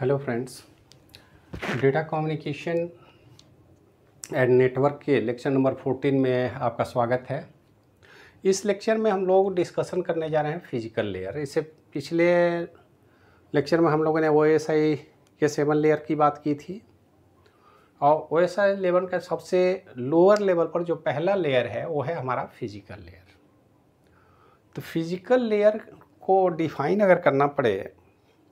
Hello friends, data communication and network के lecture number 14 में आपका स्वागत है। इस लेक्चर में हम लोग डिस्कशन करने जा रहे हैं फिजिकल लेयर। इससे पिछले लेक्चर में हम लोगों ने OSI के 7 लेयर की बात की थी और OSI लेवल का सबसे लोअर लेवल पर जो पहला लेयर है वो है हमारा फिजिकल लेयर। तो फिजिकल लेयर को डिफाइन अगर करना पड़े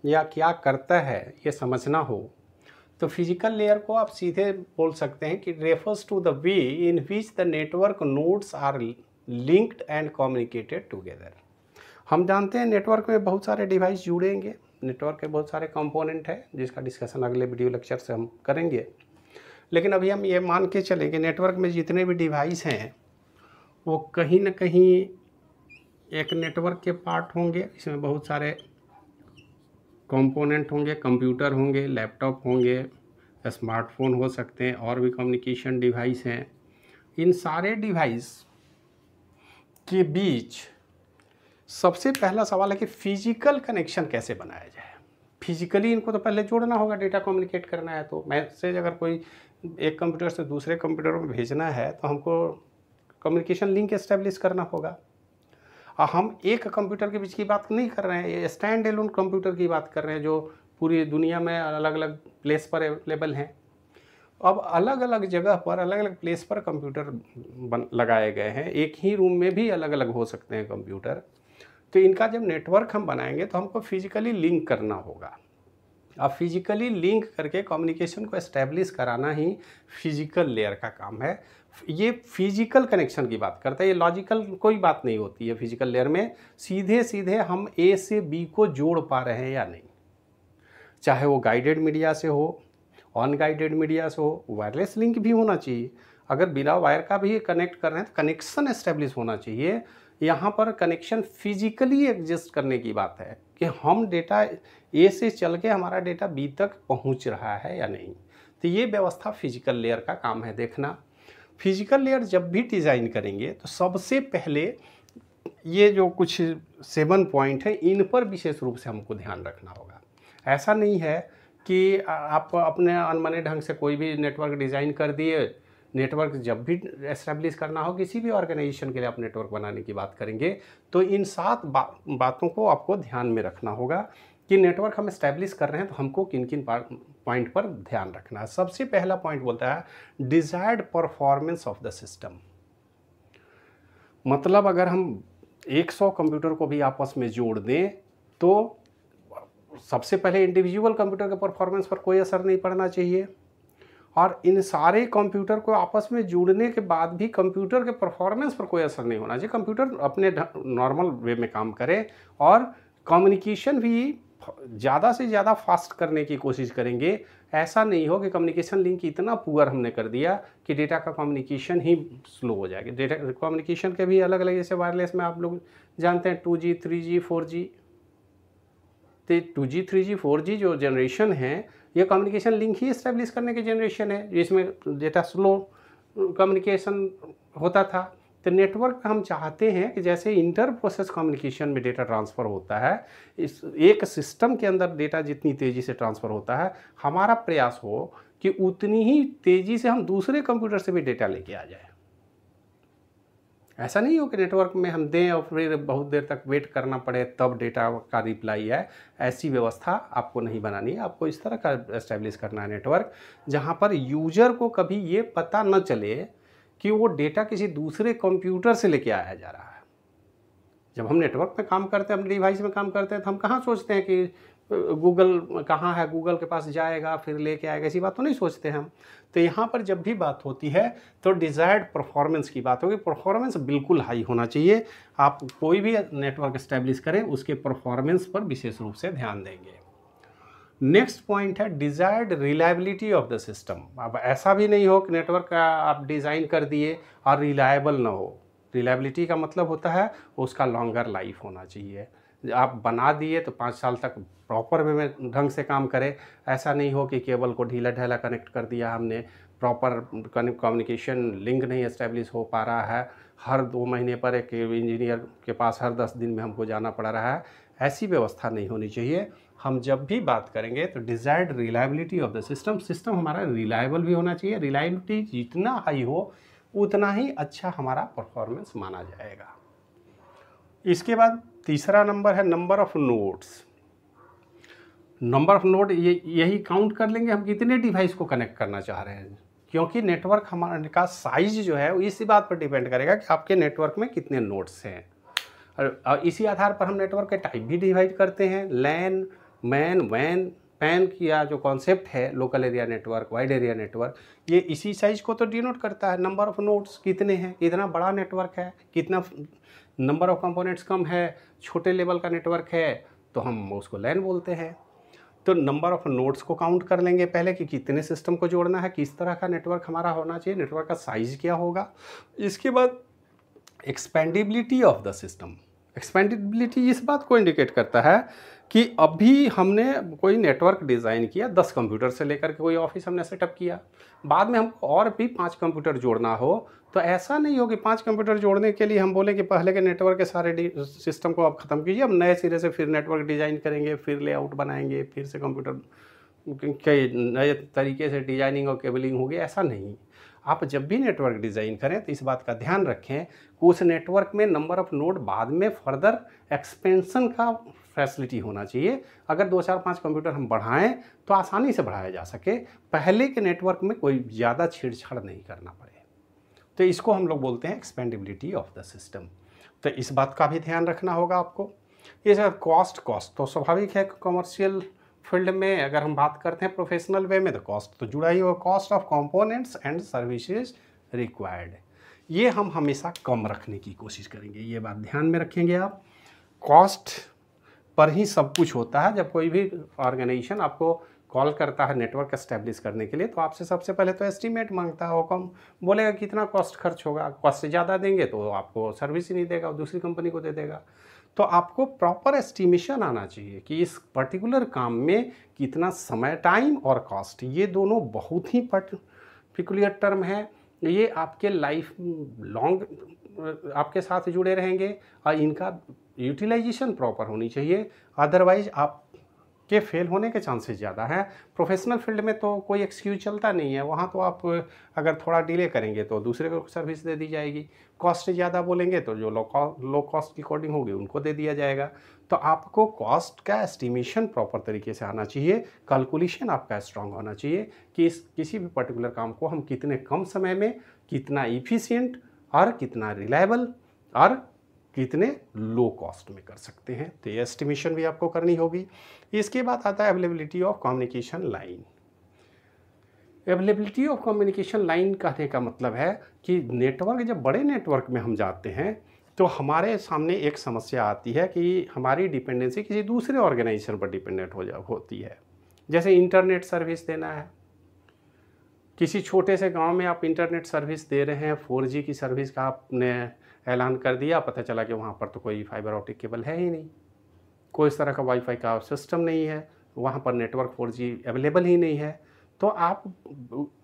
या क्या करता है ये समझना हो तो फिजिकल लेयर को आप सीधे बोल सकते हैं कि refers to the way in which the network nodes are linked and communicated together. हम जानते हैं नेटवर्क में बहुत सारे डिवाइस जुड़ेंगे, नेटवर्क के बहुत सारे कंपोनेंट हैं जिसका डिस्कशन अगले वीडियो लेक्चर से हम करेंगे। लेकिन अभी हम ये मान के चलें कि नेटवर्क में जितने भी डिवाइस हैं वो कहीं ना कहीं एक नेटवर्क के पार्ट होंगे। इसमें बहुत सारे कंपोनेंट होंगे, कंप्यूटर होंगे, लैपटॉप होंगे, स्मार्टफोन हो सकते हैं और भी कम्युनिकेशन डिवाइस हैं। इन सारे डिवाइस के बीच सबसे पहला सवाल है कि फिजिकल कनेक्शन कैसे बनाया जाए। फिजिकली इनको तो पहले जोड़ना होगा, डेटा कम्युनिकेट करना है तो मैसेज अगर कोई एक कंप्यूटर से दूसरे कंप्यूटर में भेजना है तो हमको कम्युनिकेशन लिंक एस्टेब्लिश करना होगा। और हम एक कंप्यूटर के बीच की बात नहीं कर रहे हैं, ये स्टैंड एलोन कंप्यूटर की बात कर रहे हैं जो पूरी दुनिया में अलग अलग प्लेस पर अवेलेबल हैं। अब अलग अलग जगह पर अलग अलग प्लेस पर कंप्यूटर लगाए गए हैं, एक ही रूम में भी अलग अलग हो सकते हैं कंप्यूटर। तो इनका जब नेटवर्क हम बनाएंगे तो हमको फिजिकली लिंक करना होगा। अब फिजिकली लिंक करके कम्युनिकेशन को एस्टेब्लिश कराना ही फिजिकल लेयर का काम है। ये फिजिकल कनेक्शन की बात करता है, ये लॉजिकल कोई बात नहीं होती है। फिजिकल लेयर में सीधे सीधे हम A से B को जोड़ पा रहे हैं या नहीं, चाहे वो गाइडेड मीडिया से हो, अनगाइडेड मीडिया से हो, वायरलेस लिंक भी होना चाहिए। अगर बिना वायर का भी कनेक्ट कर रहे हैं तो कनेक्शन एस्टेब्लिश होना चाहिए। यहाँ पर कनेक्शन फिजिकली एग्जिस्ट करने की बात है कि हम डेटा A से चल के हमारा डेटा B तक पहुँच रहा है या नहीं। तो ये व्यवस्था फिजिकल लेयर का काम है देखना। फिजिकल लेयर जब भी डिज़ाइन करेंगे तो सबसे पहले ये जो कुछ 7 पॉइंट है इन पर विशेष रूप से हमको ध्यान रखना होगा। ऐसा नहीं है कि आप अपने अनमने ढंग से कोई भी नेटवर्क डिज़ाइन कर दिए। नेटवर्क जब भी एस्टेब्लिश करना हो किसी भी ऑर्गेनाइजेशन के लिए आप नेटवर्क बनाने की बात करेंगे तो इन 7 बातों को आपको ध्यान में रखना होगा कि नेटवर्क हम एस्टेब्लिश कर रहे हैं तो हमको किन किन पॉइंट पर ध्यान रखना है। सबसे पहला पॉइंट बोलता है desired performance of the system. मतलब अगर हम 100 कंप्यूटर को भी आपस में जोड़ दें तो सबसे पहले इंडिविजुअल कंप्यूटर के परफॉर्मेंस पर कोई असर नहीं पड़ना चाहिए और इन सारे कंप्यूटर को आपस में जोड़ने के बाद भी कंप्यूटर के परफॉर्मेंस पर कोई असर नहीं होना चाहिए। कंप्यूटर अपने नॉर्मल वे में काम करे और कम्युनिकेशन भी ज़्यादा से ज़्यादा फास्ट करने की कोशिश करेंगे। ऐसा नहीं हो कि कम्युनिकेशन लिंक इतना पुअर हमने कर दिया कि डेटा का कम्युनिकेशन ही स्लो हो जाएगा। डेटा कम्युनिकेशन के भी अलग अलग, जैसे वायरलेस में आप लोग जानते हैं 2G 3G 4G। तो 2G 3G 4G जो जनरेशन है ये कम्युनिकेशन लिंक ही इस्टेब्लिश करने की जनरेशन है जिसमें डेटा स्लो कम्युनिकेशन होता था। तो नेटवर्क हम चाहते हैं कि जैसे इंटर प्रोसेस कम्युनिकेशन में डेटा ट्रांसफ़र होता है, इस एक सिस्टम के अंदर डेटा जितनी तेज़ी से ट्रांसफ़र होता है, हमारा प्रयास हो कि उतनी ही तेज़ी से हम दूसरे कंप्यूटर से भी डेटा लेके आ जाए। ऐसा नहीं हो कि नेटवर्क में हम दें और फिर बहुत देर तक वेट करना पड़े तब डेटा का रिप्लाई है। ऐसी व्यवस्था आपको नहीं बनानी है। आपको इस तरह का एस्टेब्लिश करना है नेटवर्क जहाँ पर यूजर को कभी ये पता न चले कि वो डेटा किसी दूसरे कंप्यूटर से लेके आया जा रहा है। जब हम नेटवर्क में काम करते हैं, अपने डिवाइस में काम करते हैं तो हम कहाँ सोचते हैं कि गूगल कहाँ है, गूगल के पास जाएगा फिर लेके आएगा, ऐसी बात तो नहीं सोचते हम। तो यहाँ पर जब भी बात होती है तो डिज़ायर्ड परफॉर्मेंस की बात होगी। परफॉर्मेंस बिल्कुल हाई होना चाहिए। आप कोई भी नेटवर्क एस्टेब्लिश करें उसके परफॉर्मेंस पर विशेष रूप से ध्यान देंगे। नेक्स्ट पॉइंट है desired reliability of the system. अब ऐसा भी नहीं हो कि नेटवर्क का आप डिज़ाइन कर दिए और रिलायबल ना हो। रिलायबिलिटी का मतलब होता है उसका लॉन्गर लाइफ होना चाहिए। आप बना दिए तो 5 साल तक प्रॉपर वे में ढंग से काम करे। ऐसा नहीं हो कि केबल को ढीला ढाला कनेक्ट कर दिया हमने, प्रॉपर कम्युनिकेशन लिंक नहीं एस्टेब्लिश हो पा रहा है, हर 2 महीने पर एक इंजीनियर के पास हर 10 दिन में हमको जाना पड़ रहा है। ऐसी व्यवस्था नहीं होनी चाहिए। हम जब भी बात करेंगे तो desired reliability of the system, system हमारा रिलायबल भी होना चाहिए। रिलायबिलिटी जितना हाई हो उतना ही अच्छा हमारा परफॉर्मेंस माना जाएगा। इसके बाद तीसरा नंबर है number of nodes. Number of node यही काउंट कर लेंगे हम कितने डिवाइस को कनेक्ट करना चाह रहे हैं, क्योंकि नेटवर्क हमारे का साइज जो है वो इसी बात पर डिपेंड करेगा कि आपके नेटवर्क में कितने नोड्स हैं। और इसी आधार पर हम नेटवर्क के टाइप भी डिवाइड करते हैं। लैन, मैन, वैन, पैन किया जो कॉन्सेप्ट है, local area network, wide area network, ये इसी साइज को तो डिनोट करता है। नंबर ऑफ नोड्स कितने हैं, कितना बड़ा नेटवर्क है, कितना नंबर ऑफ कंपोनेंट्स कम है, छोटे लेवल का नेटवर्क है तो हम उसको लैन बोलते हैं। तो नंबर ऑफ नोड्स को काउंट कर लेंगे पहले कि कितने सिस्टम को जोड़ना है, किस तरह का नेटवर्क हमारा होना चाहिए, नेटवर्क का साइज क्या होगा। इसके बाद एक्सपेंडिबिलिटी ऑफ द सिस्टम। एक्सपेंडिबिलिटी इस बात को इंडिकेट करता है कि अभी हमने कोई नेटवर्क डिज़ाइन किया 10 कंप्यूटर से लेकर के कोई ऑफिस हमने सेटअप किया, बाद में हमको और भी 5 कंप्यूटर जोड़ना हो तो ऐसा नहीं हो कि 5 कंप्यूटर जोड़ने के लिए हम बोलें कि पहले के नेटवर्क के सारे सिस्टम को आप ख़त्म कीजिए, अब नए सिरे से फिर नेटवर्क डिज़ाइन करेंगे, फिर लेआउट बनाएंगे, फिर से कंप्यूटर के नए तरीके से डिजाइनिंग और केबलिंग होगी। ऐसा नहीं। आप जब भी नेटवर्क डिज़ाइन करें तो इस बात का ध्यान रखें कि उस नेटवर्क में नंबर ऑफ़ नोड बाद में फर्दर एक्सपेंशन का फैसिलिटी होना चाहिए। अगर 2, 4, 5 कंप्यूटर हम बढ़ाएं तो आसानी से बढ़ाया जा सके, पहले के नेटवर्क में कोई ज़्यादा छेड़छाड़ नहीं करना पड़े। तो इसको हम लोग बोलते हैं एक्सपेंडिबिलिटी ऑफ द सिस्टम। तो इस बात का भी ध्यान रखना होगा आपको। ये सब कॉस्ट तो स्वाभाविक है, कमर्शियल फील्ड में अगर हम बात करते हैं प्रोफेशनल वे में तो कॉस्ट तो जुड़ा ही होगा। Cost of components and services required, ये हम हमेशा कम रखने की कोशिश करेंगे, ये बात ध्यान में रखेंगे आप। कॉस्ट पर ही सब कुछ होता है। जब कोई भी ऑर्गेनाइजेशन आपको कॉल करता है नेटवर्क एस्टेब्लिश करने के लिए तो आपसे सबसे पहले तो एस्टीमेट मांगता है, वो कम बोलेगा कितना कॉस्ट खर्च होगा। कॉस्ट से ज़्यादा देंगे तो आपको सर्विस ही नहीं देगा, दूसरी कंपनी को दे देगा। तो आपको प्रॉपर एस्टिमेशन आना चाहिए कि इस पर्टिकुलर काम में कितना समय, टाइम और कॉस्ट, ये दोनों बहुत ही पर्टिकुलर टर्म है। ये आपके लाइफ लॉन्ग आपके साथ जुड़े रहेंगे और इनका यूटिलाइजेशन प्रॉपर होनी चाहिए, अदरवाइज आप के फेल होने के चांसेस ज़्यादा हैं। प्रोफेशनल फील्ड में तो कोई एक्सक्यूज चलता नहीं है, वहाँ तो आप अगर थोड़ा डिले करेंगे तो दूसरे को सर्विस दे दी जाएगी। कॉस्ट ज़्यादा बोलेंगे तो जो लो कॉस्ट की कोडिंग होगी उनको दे दिया जाएगा। तो आपको कॉस्ट का एस्टिमेशन प्रॉपर तरीके से आना चाहिए, कैलकुलेशन आपका स्ट्रांग होना चाहिए कि किसी भी पर्टिकुलर काम को हम कितने कम समय में, कितना इफ़िशियंट और कितना रिलायबल और कितने लो कॉस्ट में कर सकते हैं। तो ये एस्टिमेशन भी आपको करनी होगी। इसके बाद आता है availability of communication line. Availability of communication line कहने का मतलब है कि नेटवर्क, जब बड़े नेटवर्क में हम जाते हैं तो हमारे सामने एक समस्या आती है कि हमारी डिपेंडेंसी किसी दूसरे ऑर्गेनाइजेशन पर डिपेंडेंट होती है। जैसे इंटरनेट सर्विस देना है, किसी छोटे से गांव में आप इंटरनेट सर्विस दे रहे हैं, 4G की सर्विस का आपने ऐलान कर दिया, पता चला कि वहाँ पर तो कोई फाइबर ऑप्टिक केबल है ही नहीं, कोई इस तरह का वाईफाई का सिस्टम नहीं है, वहाँ पर नेटवर्क 4G अवेलेबल ही नहीं है। तो आप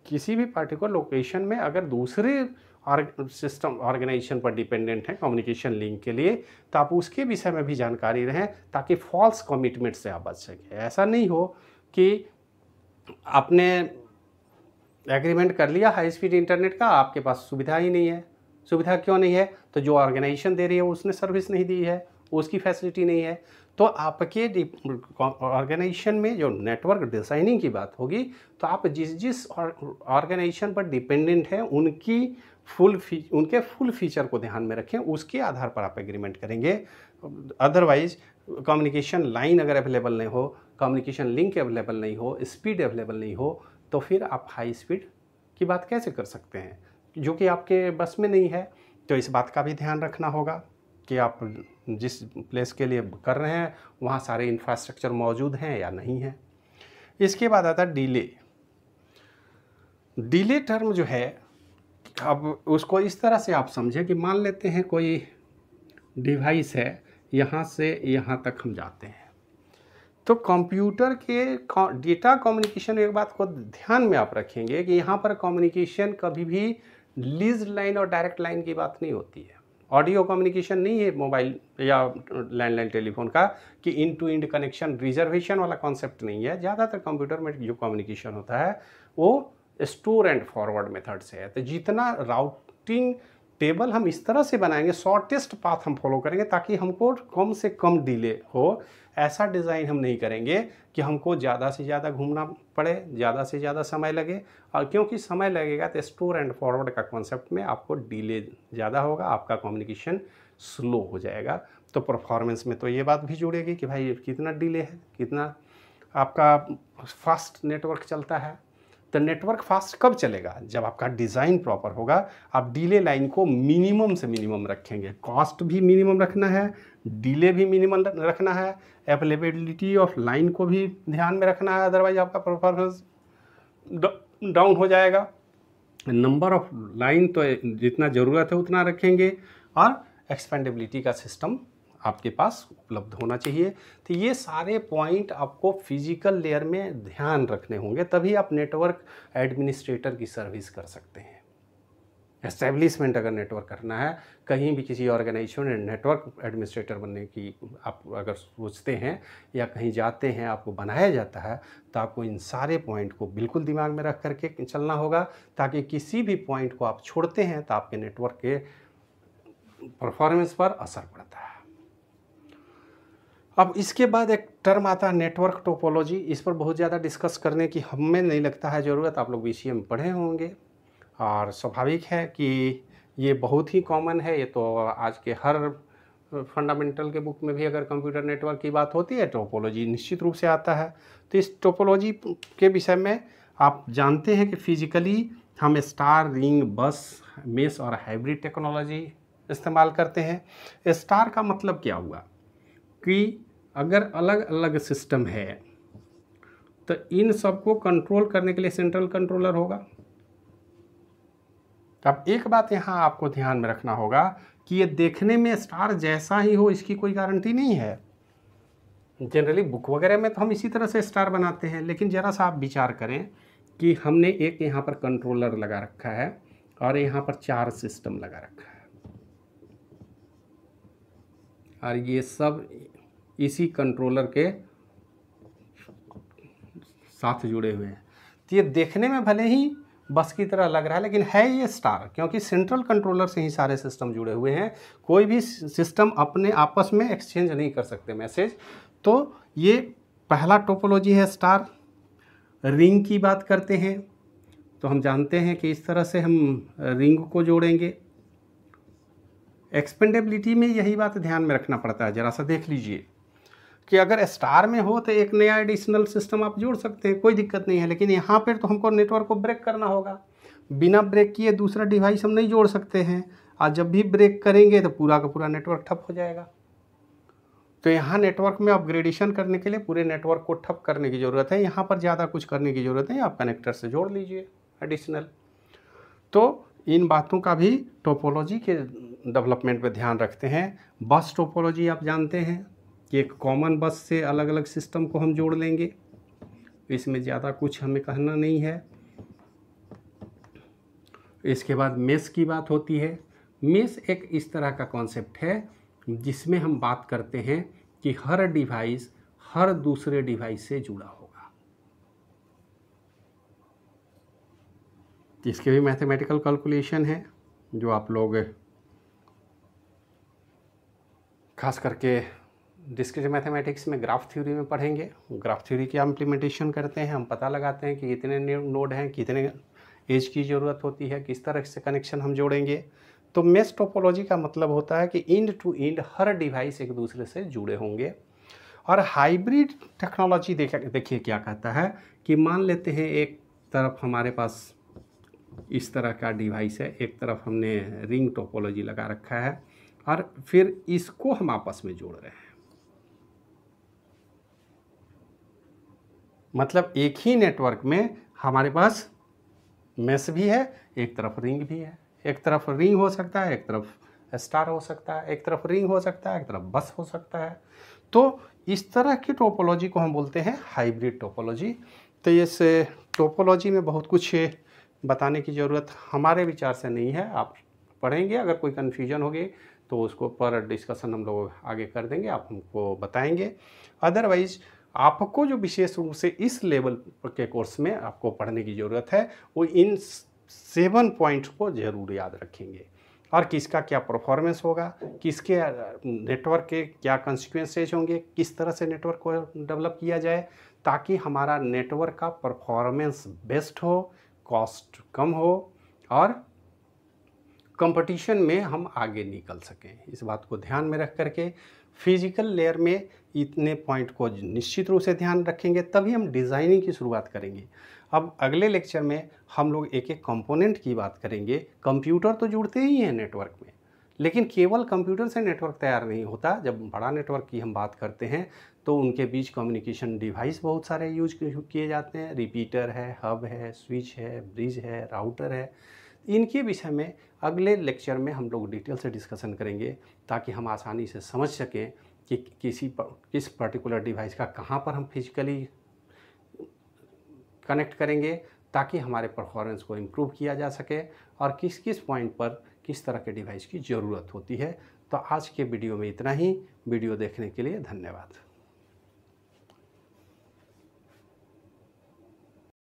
किसी भी पर्टिकुलर लोकेशन में अगर दूसरे सिस्टम ऑर्गेनाइजेशन पर डिपेंडेंट है कम्युनिकेशन लिंक के लिए, तो आप उसके विषय में भी जानकारी रहें ताकि फॉल्स कमिटमेंट से आप बच सकें। ऐसा नहीं हो कि आपने एग्रीमेंट कर लिया हाई स्पीड इंटरनेट का, आपके पास सुविधा ही नहीं है। सुविधा क्यों नहीं है? तो जो ऑर्गेनाइजेशन दे रही है उसने सर्विस नहीं दी है, उसकी फैसिलिटी नहीं है। तो आपके ऑर्गेनाइजेशन में जो नेटवर्क डिज़ाइनिंग की बात होगी तो आप जिस ऑर्गेनाइजेशन पर डिपेंडेंट हैं उनके फुल फीचर को ध्यान में रखें, उसके आधार पर आप एग्रीमेंट करेंगे। अदरवाइज कम्युनिकेशन लाइन अगर अवेलेबल नहीं हो, कम्युनिकेशन लिंक अवेलेबल नहीं हो, स्पीड अवेलेबल नहीं हो, तो फिर आप हाई स्पीड की बात कैसे कर सकते हैं, जो कि आपके बस में नहीं है। तो इस बात का भी ध्यान रखना होगा कि आप जिस प्लेस के लिए कर रहे हैं वहाँ सारे इंफ्रास्ट्रक्चर मौजूद हैं या नहीं है। इसके बाद आता है डिले। डिले टर्म जो है, अब उसको इस तरह से आप समझें कि मान लेते हैं कोई डिवाइस है, यहाँ से यहाँ तक हम जाते हैं, तो कंप्यूटर के डेटा कम्युनिकेशन, एक बात को ध्यान में आप रखेंगे कि यहाँ पर कम्युनिकेशन कभी भी लीज लाइन और डायरेक्ट लाइन की बात नहीं होती है। ऑडियो कम्युनिकेशन नहीं है मोबाइल या लैंडलाइन टेलीफोन का कि इन टू इंड कनेक्शन रिजर्वेशन वाला कॉन्सेप्ट नहीं है। ज़्यादातर कंप्यूटर में जो कम्युनिकेशन होता है वो स्टोर एंड फॉरवर्ड मेथड से है। तो जितना राउटिंग टेबल हम इस तरह से बनाएंगे, शॉर्टेस्ट पाथ हम फॉलो करेंगे ताकि हमको कम से कम डिले हो। ऐसा डिज़ाइन हम नहीं करेंगे कि हमको ज़्यादा से ज़्यादा घूमना पड़े, ज़्यादा से ज़्यादा समय लगे, और क्योंकि समय लगेगा तो स्टोर एंड फॉरवर्ड का कॉन्सेप्ट में आपको डिले ज़्यादा होगा, आपका कम्युनिकेशन स्लो हो जाएगा। तो परफॉर्मेंस में तो ये बात भी जुड़ेगी कि भाई कितना डिले है, कितना आपका फास्ट नेटवर्क चलता है। तो नेटवर्क फास्ट कब चलेगा? जब आपका डिज़ाइन प्रॉपर होगा। आप डिले लाइन को मिनिमम से मिनिमम रखेंगे, कॉस्ट भी मिनिमम रखना है, डिले भी मिनिमम रखना है, अवेलेबिलिटी ऑफ लाइन को भी ध्यान में रखना है, अदरवाइज आपका परफॉर्मेंस डाउन हो जाएगा। नंबर ऑफ लाइन तो जितना ज़रूरत है उतना रखेंगे, और एक्सपेंडेबिलिटी का सिस्टम आपके पास उपलब्ध होना चाहिए। तो ये सारे पॉइंट आपको फिजिकल लेयर में ध्यान रखने होंगे, तभी आप नेटवर्क एडमिनिस्ट्रेटर की सर्विस कर सकते हैं। एस्टेब्लिशमेंट अगर नेटवर्क करना है, कहीं भी किसी ऑर्गेनाइजेशन में नेटवर्क एडमिनिस्ट्रेटर बनने की आप अगर सोचते हैं या कहीं जाते हैं, आपको बनाया जाता है, तो आपको इन सारे पॉइंट को बिल्कुल दिमाग में रख करके चलना होगा, ताकि किसी भी पॉइंट को आप छोड़ते हैं तो आपके नेटवर्क के परफॉर्मेंस पर असर पड़ता है। अब इसके बाद एक टर्म आता है नेटवर्क टोपोलॉजी। इस पर बहुत ज़्यादा डिस्कस करने की हमें नहीं लगता है ज़रूरत, आप लोग बीसीए में पढ़े होंगे, और स्वाभाविक है कि ये बहुत ही कॉमन है। ये तो आज के हर फंडामेंटल के बुक में भी अगर कंप्यूटर नेटवर्क की बात होती है, टोपोलॉजी निश्चित रूप से आता है। तो इस टोपोलॉजी के विषय में आप जानते हैं कि फिजिकली हम स्टार, रिंग, बस, मेश और हाइब्रिड टेक्नोलॉजी इस्तेमाल करते हैं। स्टार का मतलब क्या हुआ कि अगर अलग अलग सिस्टम है तो इन सबको कंट्रोल करने के लिए सेंट्रल कंट्रोलर होगा। अब एक बात यहाँ आपको ध्यान में रखना होगा कि ये देखने में स्टार जैसा ही हो इसकी कोई गारंटी नहीं है। जनरली बुक वगैरह में तो हम इसी तरह से स्टार बनाते हैं, लेकिन ज़रा सा आप विचार करें कि हमने एक यहाँ पर कंट्रोलर लगा रखा है और यहाँ पर 4 सिस्टम लगा रखा है, और ये सब इसी कंट्रोलर के साथ जुड़े हुए हैं। तो ये देखने में भले ही बस की तरह लग रहा है, लेकिन है ये स्टार, क्योंकि सेंट्रल कंट्रोलर से ही सारे सिस्टम जुड़े हुए हैं। कोई भी सिस्टम अपने आपस में एक्सचेंज नहीं कर सकते मैसेज। तो ये पहला टोपोलॉजी है स्टार। रिंग की बात करते हैं तो हम जानते हैं कि इस तरह से हम रिंग को जोड़ेंगे। एक्सपेंडेबिलिटी में यही बात ध्यान में रखना पड़ता है। ज़रा सा देख लीजिए कि अगर स्टार में हो तो एक नया एडिशनल सिस्टम आप जोड़ सकते हैं, कोई दिक्कत नहीं है, लेकिन यहाँ पर तो हमको नेटवर्क को ब्रेक करना होगा। बिना ब्रेक किए दूसरा डिवाइस हम नहीं जोड़ सकते हैं, और जब भी ब्रेक करेंगे तो पूरा का पूरा नेटवर्क ठप हो जाएगा। तो यहाँ नेटवर्क में अपग्रेडेशन करने के लिए पूरे नेटवर्क को ठप करने की ज़रूरत है। यहाँ पर ज़्यादा कुछ करने की ज़रूरत नहीं, आप कनेक्टर से जोड़ लीजिए एडिशनल। तो इन बातों का भी टोपोलॉजी के डेवलपमेंट पे ध्यान रखते हैं। बस टोपोलॉजी आप जानते हैं कि एक कॉमन बस से अलग अलग सिस्टम को हम जोड़ लेंगे, इसमें ज़्यादा कुछ हमें कहना नहीं है। इसके बाद मेश की बात होती है। मेश एक इस तरह का कॉन्सेप्ट है जिसमें हम बात करते हैं कि हर डिवाइस हर दूसरे डिवाइस से जुड़ा होगा। इसके भी मैथमेटिकल कैलकुलेशन है जो आप लोग खास करके डिस्क्रीट मैथमेटिक्स में ग्राफ थ्योरी में पढ़ेंगे। ग्राफ थ्योरी की इम्प्लीमेंटेशन करते हैं, हम पता लगाते हैं कि कितने नोड हैं, कितने एज की ज़रूरत होती है, किस तरह से कनेक्शन हम जोड़ेंगे। तो मेश टोपोलॉजी का मतलब होता है कि एंड टू एंड हर डिवाइस एक दूसरे से जुड़े होंगे। और हाइब्रिड टेक्नोलॉजी देखिए क्या कहता है कि मान लेते हैं एक तरफ हमारे पास इस तरह का डिवाइस है, एक तरफ हमने रिंग टोपोलॉजी लगा रखा है, और फिर इसको हम आपस में जोड़ रहे हैं। मतलब एक ही नेटवर्क में हमारे पास मेश भी है, एक तरफ रिंग भी है। एक तरफ रिंग हो सकता है, एक तरफ स्टार हो सकता है, एक तरफ रिंग हो सकता है, एक तरफ बस हो सकता है। तो इस तरह की टोपोलॉजी को हम बोलते हैं हाइब्रिड टोपोलॉजी। तो इस टोपोलॉजी में बहुत कुछ बताने की ज़रूरत हमारे विचार से नहीं है, आप पढ़ेंगे। अगर कोई कन्फ्यूजन होगी तो उसको पर डिस्कशन हम लोग आगे कर देंगे, आप हमको बताएंगे। अदरवाइज आपको जो विशेष रूप से इस लेवल के कोर्स में आपको पढ़ने की ज़रूरत है वो इन 7 पॉइंट्स को ज़रूर याद रखेंगे, और किसका क्या परफॉर्मेंस होगा, किसके नेटवर्क के क्या कंसिक्वेंसेज होंगे, किस तरह से नेटवर्क को डेवलप किया जाए ताकि हमारा नेटवर्क का परफॉर्मेंस बेस्ट हो, कॉस्ट कम हो और कंपटीशन में हम आगे निकल सकें। इस बात को ध्यान में रख करके फिजिकल लेयर में इतने पॉइंट को निश्चित रूप से ध्यान रखेंगे, तभी हम डिज़ाइनिंग की शुरुआत करेंगे। अब अगले लेक्चर में हम लोग एक एक कंपोनेंट की बात करेंगे। कंप्यूटर तो जुड़ते ही हैं नेटवर्क में, लेकिन केवल कंप्यूटर से नेटवर्क तैयार नहीं होता। जब बड़ा नेटवर्क की हम बात करते हैं तो उनके बीच कम्युनिकेशन डिवाइस बहुत सारे यूज किए जाते हैं। रिपीटर है, हब है, स्विच है, ब्रिज है, राउटर है। इनके विषय में अगले लेक्चर में हम लोग डिटेल से डिस्कशन करेंगे ताकि हम आसानी से समझ सकें कि किस पर्टिकुलर डिवाइस का कहाँ पर हम फिजिकली कनेक्ट करेंगे ताकि हमारे परफॉर्मेंस को इम्प्रूव किया जा सके और किस किस पॉइंट पर किस तरह के डिवाइस की ज़रूरत होती है। तो आज के वीडियो में इतना ही। वीडियो देखने के लिए धन्यवाद।